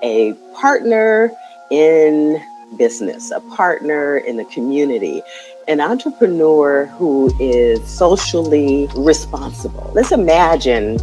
a partner in business, a partner in the community, an entrepreneur who is socially responsible. Let's imagine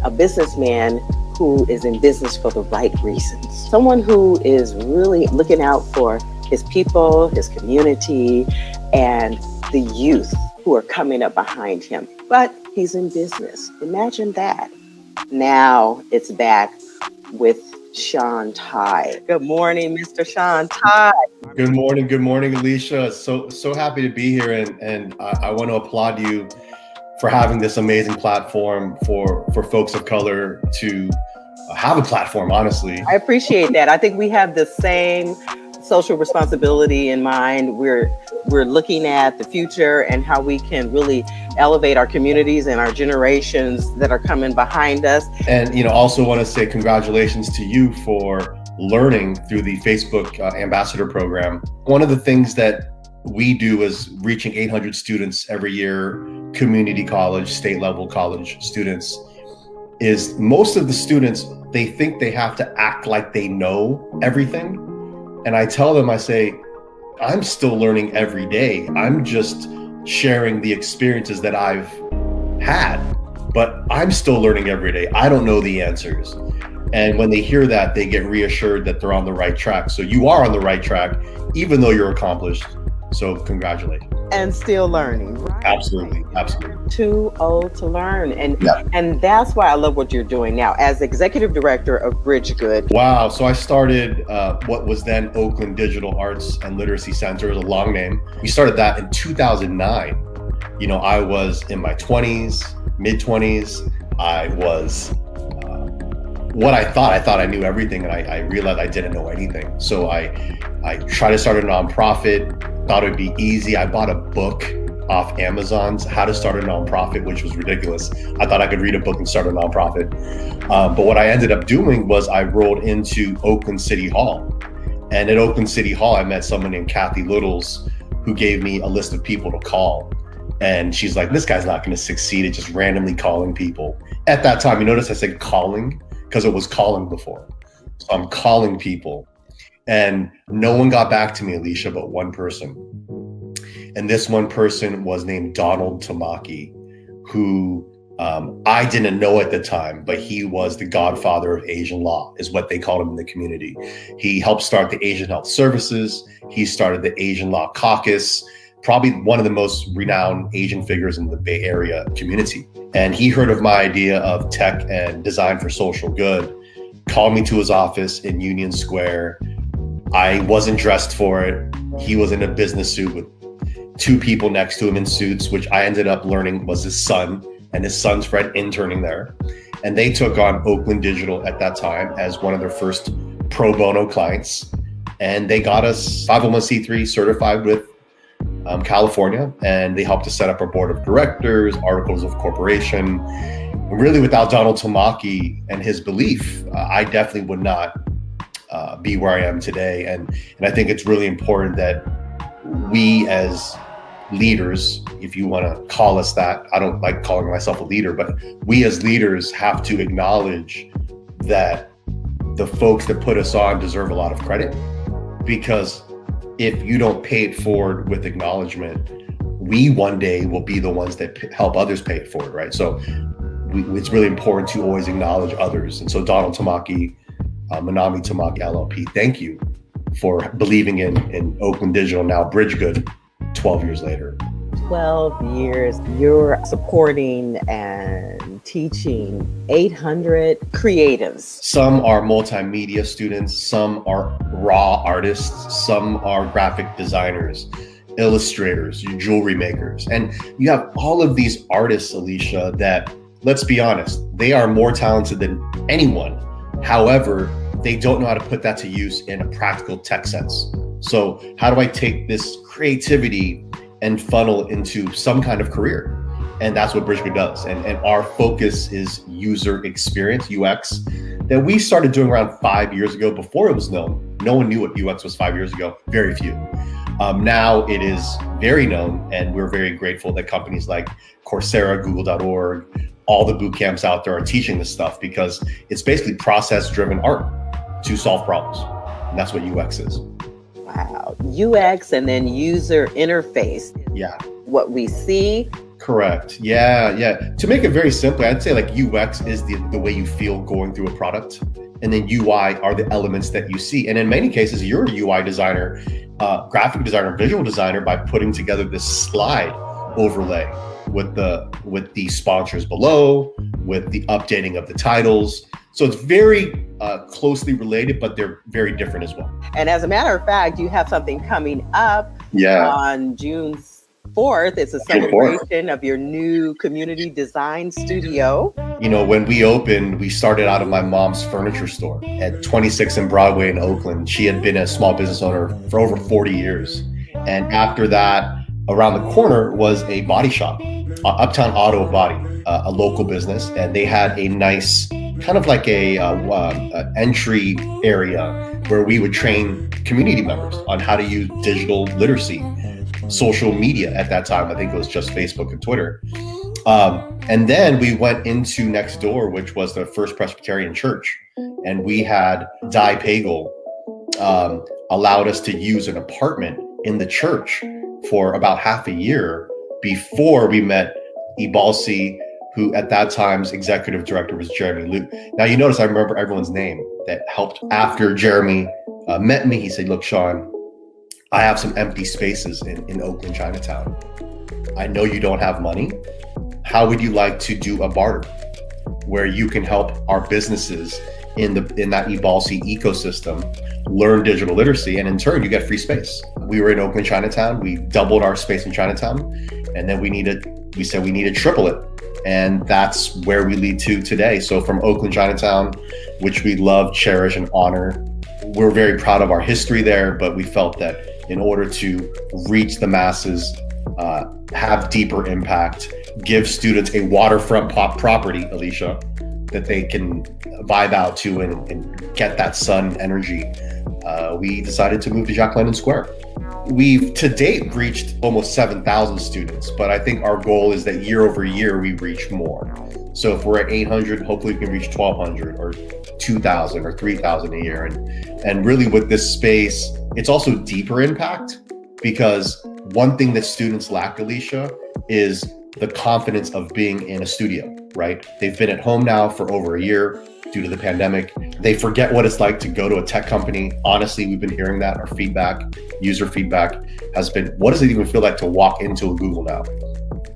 a businessman who is in business for the right reasons. Someone who is really looking out for his people, his community, and the youth who are coming up behind him. But he's in business. Imagine that. Now it's back with Shaun Ty. Good morning, Mr. Shaun Ty. Good morning, Alicia. So happy to be here, and I want to applaud you for having this amazing platform for folks of color to have a platform, honestly. I appreciate that. I think we have the same social responsibility in mind. We're looking at the future and how we can really elevate our communities and our generations that are coming behind us. And also want to say congratulations to you for learning through the Facebook Ambassador Program. One of the things that we do is reaching 800 students every year, community college, state level college students, is most of the students, they think they have to act like they know everything. And I tell them, I say, I'm still learning every day. I'm just sharing the experiences that I've had, but I'm still learning every day. I don't know the answers. And when they hear that, they get reassured that they're on the right track. So you are on the right track, even though you're accomplished. So congratulations. And still learning, right? Absolutely. Too old to learn. And that's why I love what you're doing now as executive director of Bridgegood. Wow. So I started what was then Oakland Digital Arts and Literacy Center, is a long name. We started that in 2009. I was in my 20s, mid 20s. I was what I thought I knew everything, and I realized I didn't know anything. So I tried to start a nonprofit, thought it'd be easy. I bought a book off Amazon's How to Start a Nonprofit, which was ridiculous. I thought I could read a book and start a nonprofit. But what I ended up doing was I rolled into Oakland City Hall. And at Oakland City Hall, I met someone named Kathy Littles, who gave me a list of people to call. And she's like, this guy's not going to succeed at just randomly calling people. At that time, you notice I said calling, because it was calling before. So I'm calling people. And no one got back to me, Alicia, but one person. And this one person was named Donald Tamaki, who I didn't know at the time, but he was the godfather of Asian law, is what they called him in the community. He helped start the Asian Health Services. He started the Asian Law Caucus, probably one of the most renowned Asian figures in the Bay Area community. And he heard of my idea of tech and design for social good, called me to his office in Union Square. I wasn't dressed for it. He was in a business suit with two people next to him in suits, which I ended up learning was his son and his son's friend interning there. And they took on Oakland Digital at that time as one of their first pro bono clients. And they got us 501c3 certified with California, and they helped us set up our board of directors, articles of corporation. And really, without Donald Tamaki and his belief, I definitely would not be where I am today. And I think it's really important that we as leaders, if you want to call us that, I don't like calling myself a leader, but we as leaders have to acknowledge that the folks that put us on deserve a lot of credit, because if you don't pay it forward with acknowledgement, we one day will be the ones that help others pay it forward, right? So it's really important to always acknowledge others. And so Donald Tamaki, Manami Tamaki LLP, thank you for believing in Oakland Digital, now Bridgegood, 12 years later. 12 years, you're supporting and teaching 800 creatives. Some are multimedia students, some are raw artists, some are graphic designers, illustrators, jewelry makers. And you have all of these artists, Alicia, that, let's be honest, they are more talented than anyone. However, they don't know how to put that to use in a practical tech sense. So how do I take this creativity and funnel into some kind of career? And that's what Bridgegood does. And our focus is user experience, UX, that we started doing around 5 years ago. Before it was known, no one knew what UX was 5 years ago, very few. Now it is very known, and we're very grateful that companies like Coursera, Google.org, all the boot camps out there are teaching this stuff, because it's basically process-driven art. to solve problems. And that's what UX is. Wow. UX and then user interface. Yeah. What we see. Correct. Yeah. To make it very simple, I'd say like UX is the way you feel going through a product. And then UI are the elements that you see. And in many cases, you're a UI designer, graphic designer, visual designer by putting together this slide overlay with the sponsors below, with the updating of the titles. So it's very closely related, but they're very different as well. And as a matter of fact, you have something coming up on June 4th. It's a celebration of your new community design studio. You know, when we opened, we started out of my mom's furniture store at 26 and Broadway in Oakland. She had been a small business owner for over 40 years. And after that, around the corner was a body shop, Uptown Auto Body, a local business. And they had a nice kind of like a entry area where we would train community members on how to use digital literacy, social media at that time. I think it was just Facebook and Twitter. And then we went into next door, which was the First Presbyterian Church. And we had Di Pagel allowed us to use an apartment in the church for about half a year before we met Ibalsi, who at that time's executive director was Jeremy Luke. Now, you notice I remember everyone's name that helped. After Jeremy met me, he said, look, Shaun, I have some empty spaces in Oakland, Chinatown. I know you don't have money. How would you like to do a barter where you can help our businesses in that Ibalsi ecosystem learn digital literacy, and in turn you get free space? We were in Oakland, Chinatown. We doubled our space in Chinatown, and then we said we need to triple it. And that's where we lead to today. So from Oakland, Chinatown, which we love, cherish, and honor, we're very proud of our history there, but we felt that in order to reach the masses, have deeper impact, give students a waterfront property, Alicia, that they can vibe out to and get that sun energy, we decided to move to Jack London Square. We've to date reached almost 7,000 students, but I think our goal is that year over year we reach more. So if we're at 800, hopefully we can reach 1,200 or 2,000 or 3,000 a year. And really with this space, it's also deeper impact, because one thing that students lack, Alicia, is the confidence of being in a studio, right? They've been at home now for over a year due to the pandemic. They forget what it's like to go to a tech company. Honestly, we've been hearing that. Our feedback, user feedback has been, what does it even feel like to walk into a Google now,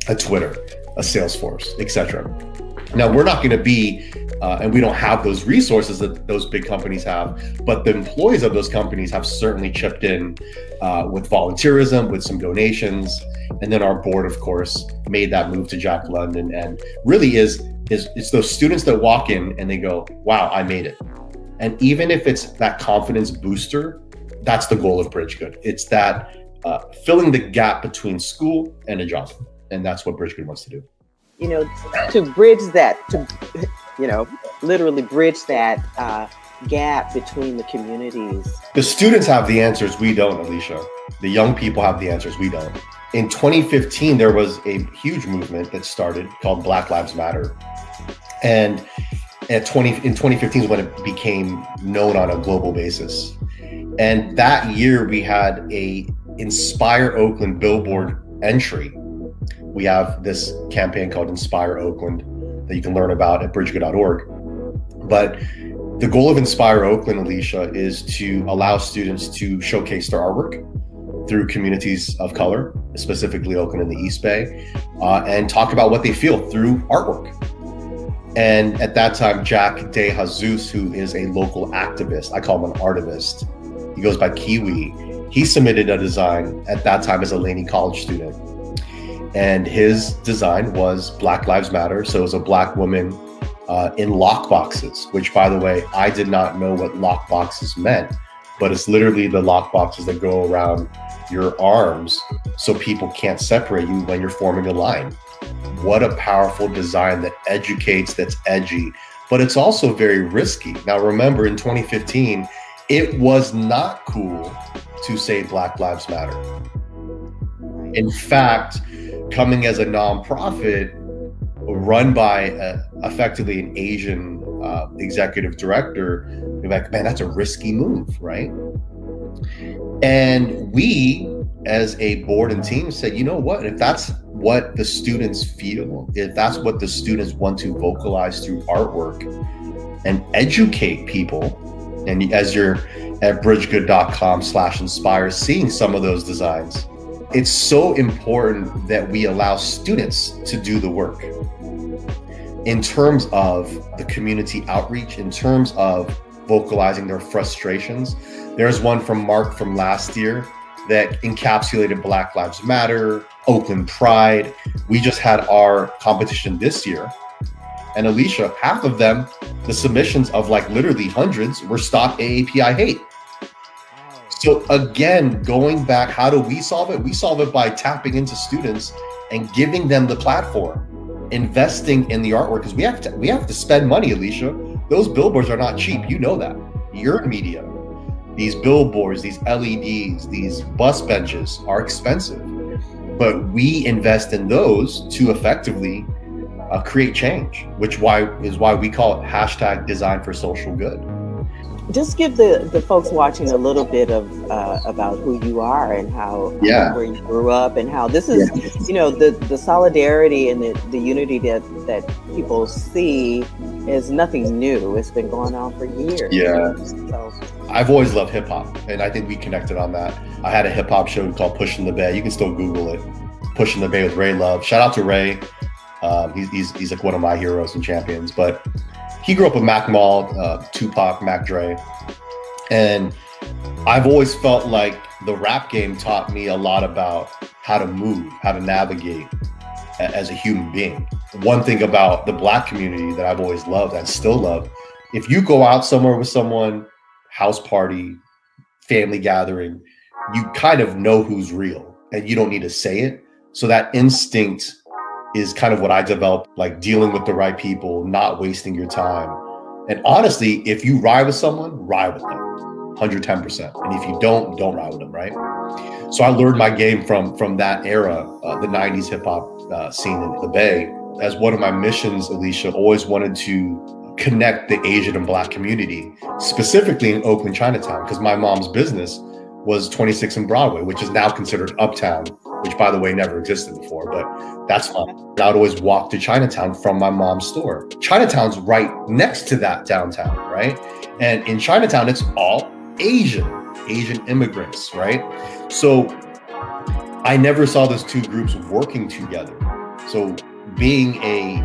a Twitter, a Salesforce, etc. Now, we're not going to be, and we don't have those resources that those big companies have, but the employees of those companies have certainly chipped in with volunteerism, with some donations. And then our board, of course, made that move to Jack London, and really it's those students that walk in and they go, wow, I made it. And even if it's that confidence booster, that's the goal of Bridge Good. It's that filling the gap between school and a job. And that's what Bridge Good wants to do. You know, to bridge that, literally bridge that gap between the communities. The students have the answers, we don't, Alicia. The young people have the answers, we don't. In 2015, there was a huge movement that started called Black Lives Matter. And in 2015 is when it became known on a global basis. And that year we had a Inspire Oakland billboard entry. We have this campaign called Inspire Oakland that you can learn about at bridgegood.org. But the goal of Inspire Oakland, Alicia, is to allow students to showcase their artwork through communities of color, specifically Oakland and the East Bay, and talk about what they feel through artwork. And at that time, Jack De Jesus, who is a local activist, I call him an artivist, he goes by Kiwi, he submitted a design at that time as a Laney College student. And his design was Black Lives Matter. So it was a Black woman in lockboxes, which, by the way, I did not know what lockboxes meant, but it's literally the lockboxes that go around your arms so people can't separate you when you're forming a line. What a powerful design that educates, that's edgy, but it's also very risky. Now, remember, in 2015, it was not cool to say Black Lives Matter. In fact, coming as a nonprofit run by effectively an Asian executive director, you're like, man, that's a risky move, right? And we, as a board and team, said, you know what, if that's what the students feel, if that's what the students want to vocalize through artwork and educate people, and as you're at bridgegood.com/inspire seeing some of those designs, it's so important that we allow students to do the work in terms of the community outreach, in terms of vocalizing their frustrations. There's one from Mark from last year that encapsulated Black Lives Matter, Oakland Pride. We just had our competition this year. And Alicia, half of them, the submissions of like literally hundreds, were stop AAPI hate. So again, going back, how do we solve it? We solve it by tapping into students and giving them the platform, investing in the artwork, because we have to spend money, Alicia. Those billboards are not cheap. You know that. You're in media. These billboards, these LEDs, these bus benches are expensive, but we invest in those to effectively create change, which is why we call it #design for social good. Just give the folks watching a little bit of about who you are and how where you grew up, and how this is the solidarity and the unity that people see is nothing new. It's been going on for years. Yeah. So I've always loved hip hop, and I think we connected on that. I had a hip hop show called Push in the Bay. You can still Google it. Push in the Bay with Ray Love. Shout out to Ray. He's like one of my heroes and champions. But he grew up with Mac Mall, Tupac, Mac Dre, and I've always felt like the rap game taught me a lot about how to move, how to navigate as a human being. One thing about the Black community that I've always loved and still love, if you go out somewhere with someone, house party, family gathering, you kind of know who's real and you don't need to say it. So that instinct is kind of what I developed, like dealing with the right people, not wasting your time. And honestly, if you ride with someone, ride with them 110%. And if you don't ride with them, right? So I learned my game from that era, the 90s hip hop scene in the Bay. As one of my missions, Alicia, always wanted to connect the Asian and Black community, specifically in Oakland, Chinatown, because my mom's business was 26 and Broadway, which is now considered Uptown, which by the way, never existed before, but that's fine. I'd always walk to Chinatown from my mom's store. Chinatown's right next to that downtown, right? And in Chinatown, it's all Asian immigrants, right? So I never saw those two groups working together. So being a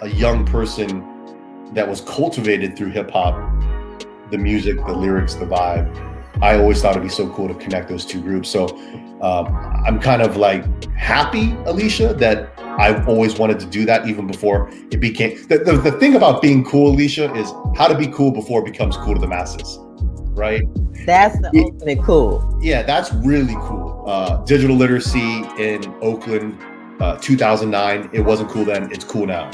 young person that was cultivated through hip hop, the music, the lyrics, the vibe, I always thought it'd be so cool to connect those two groups. So I'm kind of like happy, Alicia, that I've always wanted to do that even before it became, the thing about being cool, Alicia, is how to be cool before it becomes cool to the masses, right? That's the ultimate cool. Yeah, that's really cool. Digital literacy in Oakland, 2009, it wasn't cool then, it's cool now.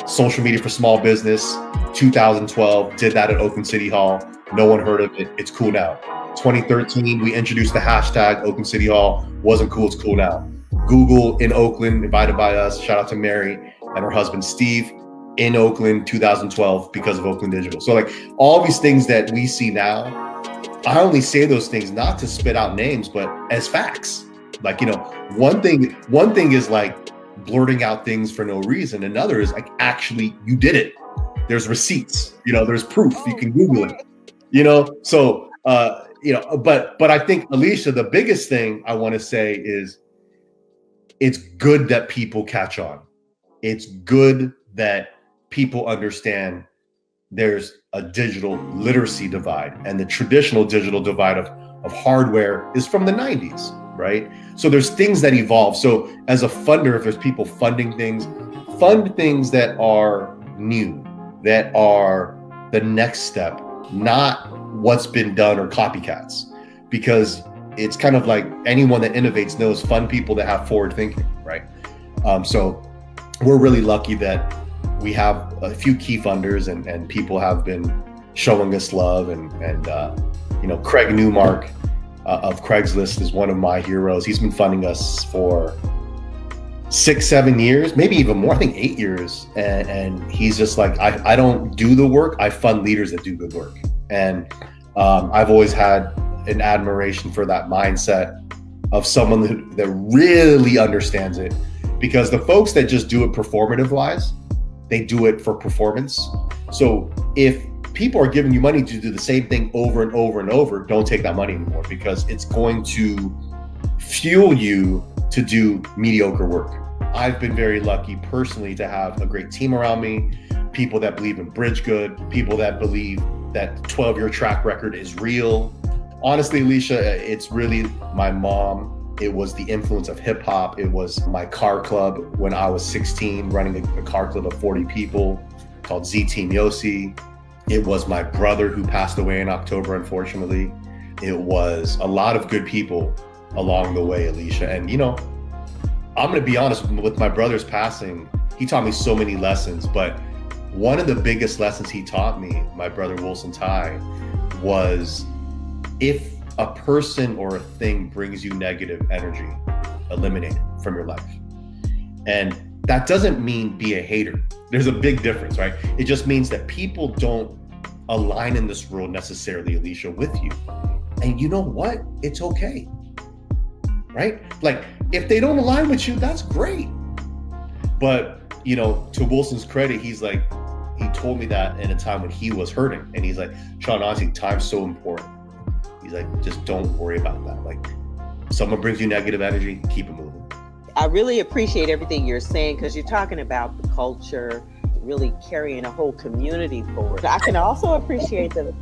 Social media for small business, 2012, did that at Oakland City Hall. No one heard of it, it's cool now. 2013, we introduced the hashtag Oakland City Hall, wasn't cool, it's cool now. Google in Oakland, invited by us, shout out to Mary and her husband Steve, in Oakland, 2012, because of Oakland Digital. So like all these things that we see now, I only say those things not to spit out names, but as facts. Like, one thing is like blurting out things for no reason. Another is like, actually, you did it. There's receipts, there's proof, you can Google it, so, but I think, Alicia, the biggest thing I want to say is it's good that people catch on. It's good that people understand there's a digital literacy divide, and the traditional digital divide of hardware is from the 90s, right? So there's things that evolve. So as a funder, if there's people funding things, fund things that are new, that are the next step, not what's been done or copycats, because it's kind of like anyone that innovates knows fund people that have forward thinking, right? So we're really lucky that we have a few key funders and people have been showing us love, and Craig Newmark of Craigslist is one of my heroes. He's been funding us for 6-7 years, maybe even more, I think 8 years. And he's just like, I don't do the work, I fund leaders that do good work. And I've always had an admiration for that mindset of someone that really understands it, because the folks that just do it performative wise, they do it for performance. So if people are giving you money to do the same thing over and over and over, don't take that money anymore, because it's going to fuel you to do mediocre work. I've been very lucky personally to have a great team around me, people that believe in Bridge Good, people that believe that 12-year track record is real. Honestly, Alicia, it's really my mom. It was the influence of hip hop. It was my car club when I was 16, running a car club of 40 people called Z Team Yossi. It was my brother who passed away in October, unfortunately. It was a lot of good people along the way, Alicia. And I'm going to be honest, with my brother's passing, he taught me so many lessons, but one of the biggest lessons he taught me, my brother Wilson Ty, was if a person or a thing brings you negative energy, eliminate it from your life. And that doesn't mean be a hater. There's a big difference, right? It just means that people don't align in this world necessarily, Alicia, with you. And you know what? It's okay, right? Like, if they don't align with you, that's great. But, to Wilson's credit, he told me that in a time when he was hurting. And he's like, Shaun, honestly, time's so important. He's like, just don't worry about that. Like, someone brings you negative energy, keep it moving. I really appreciate everything you're saying, because you're talking about the culture, really carrying a whole community forward. I can also appreciate the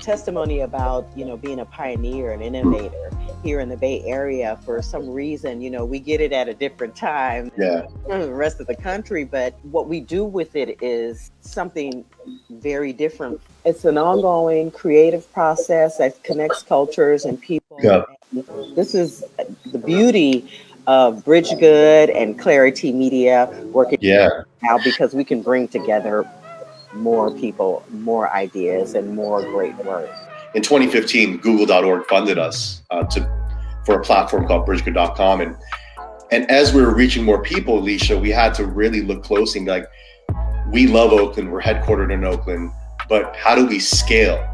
testimony about, being a pioneer and innovator here in the Bay Area. For some reason, we get it at a different time than the rest of the country, but what we do with it is something very different. It's an ongoing creative process that connects cultures and people. Yeah. And this is the beauty of Bridge Good and Clarity Media working now, because we can bring together more people, more ideas, and more great work. In 2015, Google.org funded us for a platform called bridgegood.com. And as we were reaching more people, Alicia, we had to really look closely and be like, we love Oakland, we're headquartered in Oakland, but how do we scale,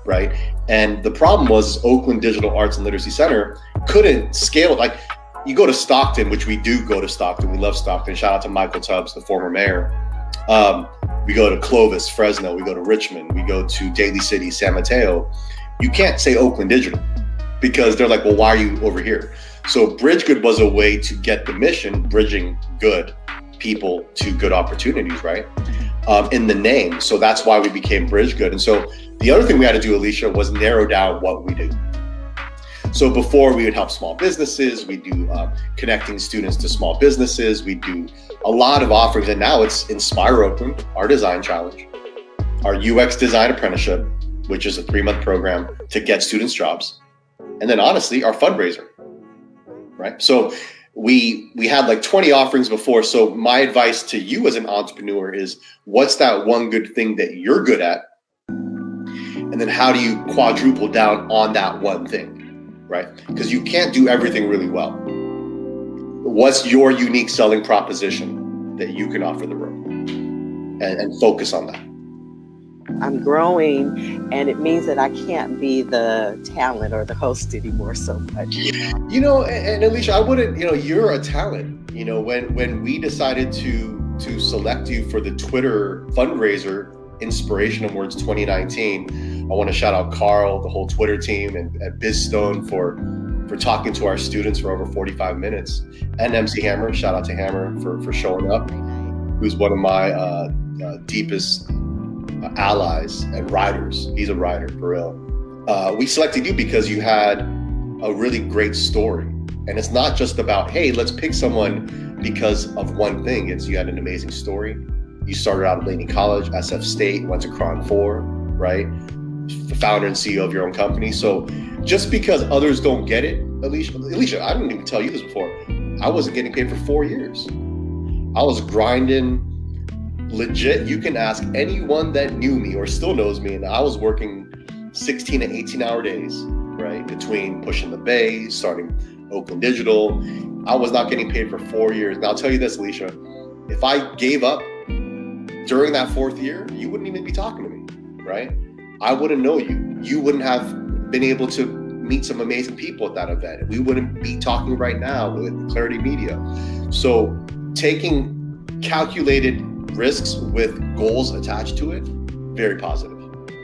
right? And the problem was Oakland Digital Arts and Literacy Center couldn't scale. Like, you go to Stockton, which we do go to Stockton, we love Stockton, shout out to Michael Tubbs, the former mayor. We go to Clovis, Fresno, we go to Richmond, we go to Daly City, San Mateo. You can't say Oakland Digital, because they're like, well, why are you over here? So Bridge Good was a way to get the mission, bridging good people to good opportunities, right? In the name. So that's why we became Bridge Good. And so the other thing we had to do, Alicia, was narrow down what we do. So before, we would help small businesses, we do connecting students to small businesses, we do a lot of offerings, and now it's Inspire Oakland, our design challenge, our UX design apprenticeship, which is a 3-month program to get students jobs, and then honestly, our fundraiser, right? So we had like 20 offerings before. So my advice to you as an entrepreneur is, what's that one good thing that you're good at? And then how do you quadruple down on that one thing, right? Because you can't do everything really well. What's your unique selling proposition that you can offer the room, and focus on that? I'm growing, and it means that I can't be the talent or the host anymore so much. And Alicia, I wouldn't, you're a talent. When we decided to select you for the Twitter fundraiser, Inspiration Awards 2019, I want to shout out Carl, the whole Twitter team, and BizStone for talking to our students for over 45 minutes. And MC Hammer, shout out to Hammer for showing up, who's one of my deepest allies and riders. He's a rider for real. We selected you because you had a really great story. And it's not just about, hey, let's pick someone because of one thing. It's you had an amazing story. You started out at Laney College, SF State, went to Cron 4, right? The founder and CEO of your own company. So just because others don't get it, Alicia, I didn't even tell you this before. I wasn't getting paid for 4 years. I was grinding legit. You can ask anyone that knew me or still knows me, and I was working 16 to 18 hour days, right? Between pushing the Bay, starting Oakland Digital, I was not getting paid for 4 years. And I'll tell you this, Alicia, if I gave up during that 4th year, you wouldn't even be talking to me, right? I wouldn't know you. You wouldn't have been able to meet some amazing people at that event. We wouldn't be talking right now with Clarity Media. So taking calculated risks with goals attached to it, very positive,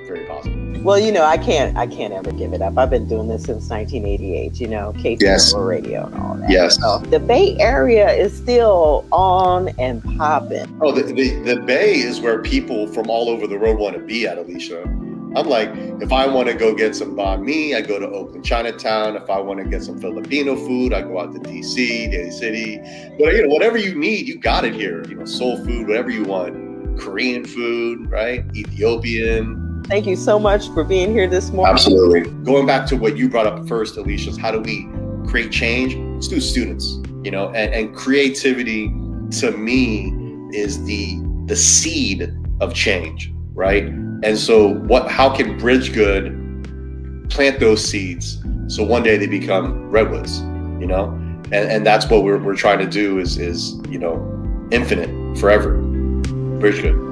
very positive. Well, I can't ever give it up. I've been doing this since 1988, KTRO Yes. radio and all that. Yes. So the Bay Area is still on and popping. Oh, the Bay is where people from all over the world want to be at, Alicia. I'm like, if I want to go get some banh mi, I go to Oakland, Chinatown. If I want to get some Filipino food, I go out to DC, Daly City. But whatever you need, you got it here. Soul food, whatever you want. Korean food, right? Ethiopian. Thank you so much for being here this morning. Absolutely. Going back to what you brought up first, Alicia, is how do we create change? Let's do students, and creativity to me is the seed of change, right? And so how can Bridgegood plant those seeds so one day they become redwoods, and that's what we're trying to do is infinite forever. Bridgegood.